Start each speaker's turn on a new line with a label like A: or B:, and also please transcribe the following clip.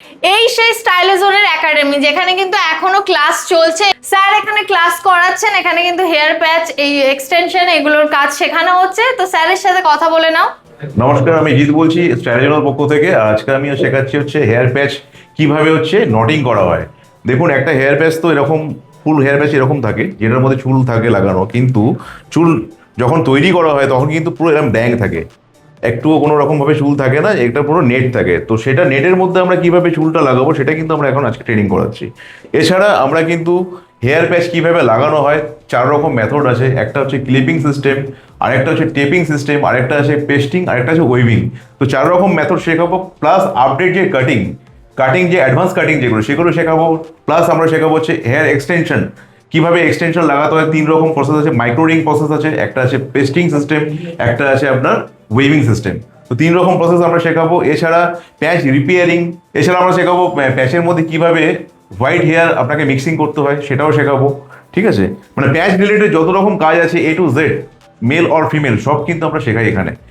A: এই সেই স্টাইলিজনের একাডেমি, যেখানে কিন্তু এখনো ক্লাস চলছে। স্যার এখানে ক্লাস করাচ্ছেন, এখানে কিন্তু হেয়ার প্যাচ, এই এক্সটেনশন, এগুলোর কাজ শেখানো হচ্ছে। তো স্যারের সাথে কথা বলে নাও।
B: নমস্কার, আমি জিৎ বলছি স্টাইলিজনের পক্ষ থেকে। আজকে আমি শেখাচ্ছি হচ্ছে হেয়ার প্যাচ কিভাবে হচ্ছে নটিং করা হয়। দেখুন, একটা হেয়ার প্যাচ তো এরকম, ফুল হেয়ার প্যাচ এরকম থাকে যেটার মধ্যে চুল থাকে লাগানো, কিন্তু চুল যখন তৈরি করা হয় তখন কিন্তু পুরো এরকম ড্যাং থাকে, একটুও কোনো রকমভাবে চুল থাকে না, এটা পুরো নেট থাকে। তো সেটা নেটের মধ্যে আমরা কিভাবে চুলটা লাগাবো সেটা কিন্তু আমরা এখন আজকে ট্রেনিং করাচ্ছি। এছাড়া আমরা কিন্তু হেয়ার প্যাচ কিভাবে লাগানো হয় 4 রকম মেথড আছে। একটা হচ্ছে ক্লিপিং সিস্টেম, আরেকটা হচ্ছে টেপিং সিস্টেম, আরেকটা আছে পেস্টিং, আরেকটা আছে ওয়েভিং। তো 4 রকম মেথড শেখাবো, প্লাস আপডেট যে কাটিং কাটিং যে অ্যাডভান্স কাটিং যেগুলো সেগুলো শেখাবো। প্লাস আমরা শেখাবো হচ্ছে হেয়ার এক্সটেনশন, কিভাবে এক্সটেনশন লাগাতে হয়। 3 রকম প্রসেস আছে, মাইক্রো রিং প্রসেস আছে, একটা আছে পেস্টিং সিস্টেম, একটা আছে আপনার ওয়েভিং সিস্টেম। তো 3 রকম প্রসেস আমরা শেখাবো। এছাড়া প্যাচ রিপেয়ারিং, এছাড়া আমরা শেখাবো প্যাচের মধ্যে কিভাবে হোয়াইট হেয়ার আপনাকে মিক্সিং করতে হয় সেটাও শেখাবো। ঠিক আছে, মানে প্যাচ রিলেটেড যত রকম কাজ আছে A to Z, male or female, সব কিন্তু আমরা শেখাই এখানে।